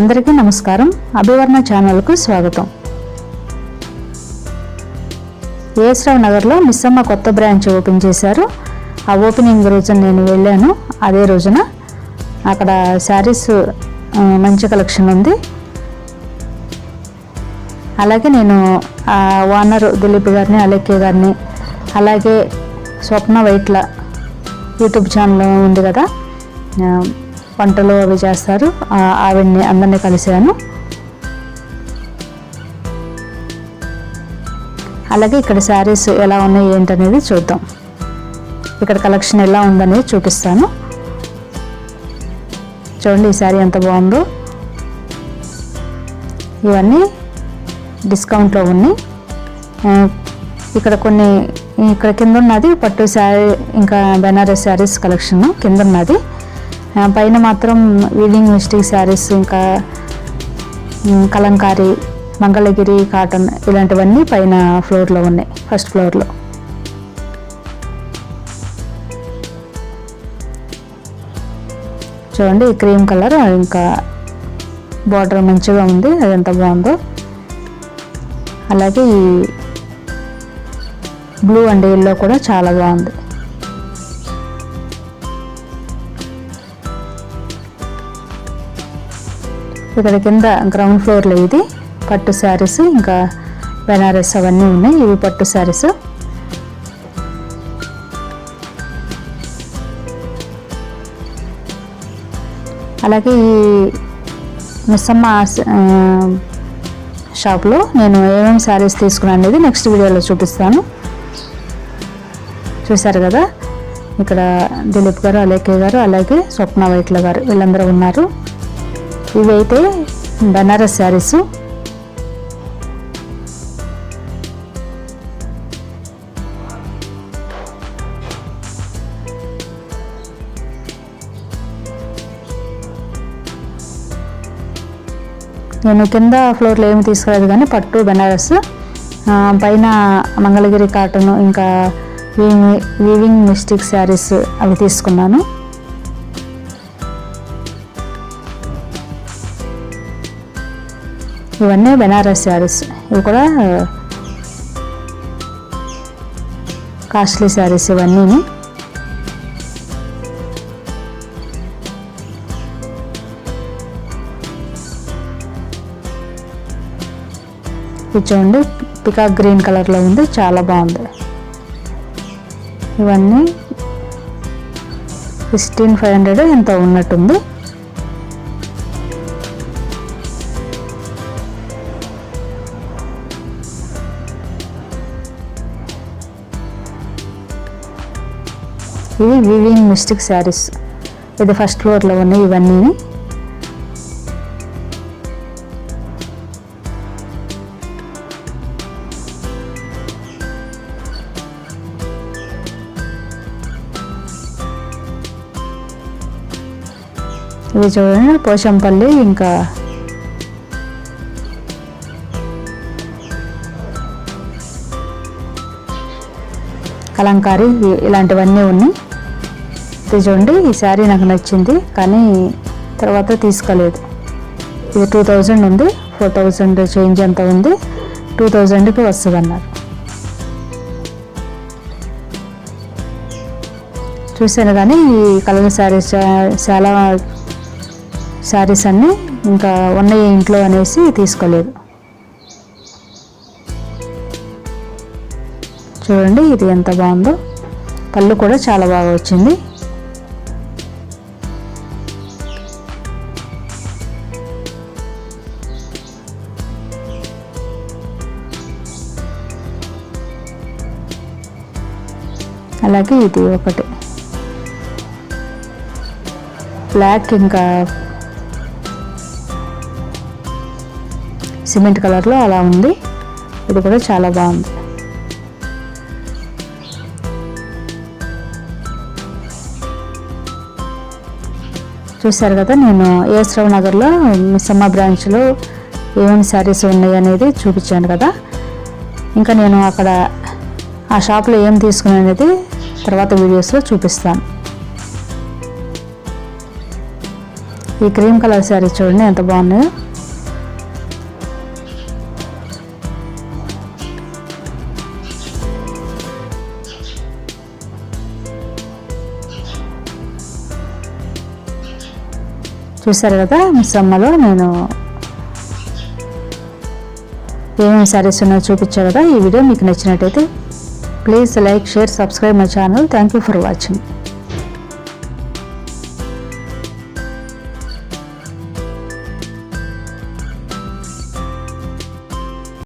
అందరికీ నమస్కారం. అభివర్ణ ఛానల్కు స్వాగతం. ఏఎస్ రావు నగర్లో మిస్సమ్మ కొత్త బ్రాంచ్ ఓపెన్ చేశారు. ఆ ఓపెనింగ్ రోజున నేను వెళ్ళాను. అదే రోజున అక్కడ శారీస్ మంచి కలెక్షన్ ఉంది. అలాగే నేను ఆ ఓనర్ దిలీప్ గారిని, అలేఖ్య గారిని, అలాగే స్వప్న వైట్ల యూట్యూబ్ ఛానల్ ఉంది కదా, వంటలు అవి చేస్తారు, ఆవిడ్ని అందరినీ కలిశాను. అలాగే ఇక్కడ శారీస్ ఎలా ఉన్నాయి ఏంటనేది చూద్దాం. ఇక్కడ కలెక్షన్ ఎలా ఉందనేది చూపిస్తాను. చూడండి ఈ శారీ ఎంత బాగుందో. ఇవన్నీ డిస్కౌంట్లో ఉన్నాయి. ఇక్కడ కొన్ని ఇక్కడ కింద ఉన్నది పట్టు శారీ, ఇంకా బెనారస్ శారీస్ కలెక్షన్ కింద ఉన్నది. పైన మాత్రం వీవింగ్ మిస్టేక్ శారీస్, ఇంకా కలంకారీ, మంగళగిరి కాటన్ ఇలాంటివన్నీ పైన ఫ్లోర్లో ఉన్నాయి, ఫస్ట్ ఫ్లోర్లో. చూడండి ఈ క్రీమ్ కలర్, ఇంకా బార్డర్ మంచిగా ఉంది, అది ఎంత బాగుందో. అలాగే ఈ బ్లూ అండ్ ఎల్లో కూడా చాలా బాగుంది. ఇక్కడ కింద గ్రౌండ్ ఫ్లోర్లో ఇది పట్టు శారీస్, ఇంకా బెనారస్ అవన్నీ ఉన్నాయి. ఇవి పట్టు శారీస్. అలాగే ఈ మిస్సమ్మ షాప్లో నేను ఏమేమి శారీస్ తీసుకున్నాను అనేది నెక్స్ట్ వీడియోలో చూపిస్తాను. చూశారు కదా, ఇక్కడ దిలీప్ గారు, అలేఖ్య గారు, అలాగే స్వప్న వైట్ల గారు వీళ్ళందరూ ఉన్నారు. ఇవైతే బెనారస్ శారీస్. నేను కింద ఫ్లోర్లో ఏమి తీసుకోలేదు కానీ పట్టు బెనారస్, పైన మంగళగిరి కాటన్, ఇంకా వీవింగ్ మిస్టేక్ శారీస్ అవి తీసుకున్నాను. ఇవన్నీ బెనారస్ శారీస్. ఇవి కూడా కాస్ట్లీ శారీస్ ఇవన్నీ. ఇది చూడండి పికాక్ గ్రీన్ కలర్లో ఉంది, చాలా బాగుంది. ఇవన్నీ 16,500 ఎంతో ఉన్నట్టుంది. ఇవి వీవింగ్ మిస్టేక్ శారీస్. ఇది ఫస్ట్ ఫ్లోర్లో ఉన్నాయి ఇవన్నీ. ఇవి చూడండి పోచంపల్లి, ఇంకా కలంకారీ ఇలాంటివన్నీ ఉన్నాయి. ఇది చూడండి ఈ శారీ నాకు నచ్చింది కానీ తర్వాత తీసుకోలేదు. ఇది 2000 ఉంది, 4000 చేంజ్ ఎంత ఉంది, 2000కి వస్తుంది అన్నారు. చూశాను కానీ ఈ కలర్ శారీస్ చాలా శారీస్ అన్నీ ఇంకా ఉన్నాయి ఇంట్లో అనేసి తీసుకోలేదు. చూడండి ఇది ఎంత బాగుందో. పళ్ళు కూడా చాలా బాగా వచ్చింది. అలాగే ఇది ఒకటి బ్లాక్, ఇంకా సిమెంట్ కలర్లో అలా ఉంది. ఇది కూడా చాలా బాగుంది. చూశారు కదా, నేను ఏఎస్ రావు నగర్లో మిస్సమ్మ బ్రాంచ్లో ఏమేమి శారీస్ ఉన్నాయి అనేది చూపించాను కదా. ఇంకా నేను అక్కడ ఆ షాప్లో ఏం తీసుకున్నాను అనేది తర్వాత వీడియోస్లో చూపిస్తాను. ఈ క్రీమ్ కలర్ శారీ చూడండి ఎంత బాగున్నాయో. చూసారు కదా సమ్మలో నేను ఏమేమి శారీస్ ఉన్నాయో చూపించాను కదా. ఈ వీడియో మీకు నచ్చినట్టయితే please like, share, subscribe my channel. Thank you for watching.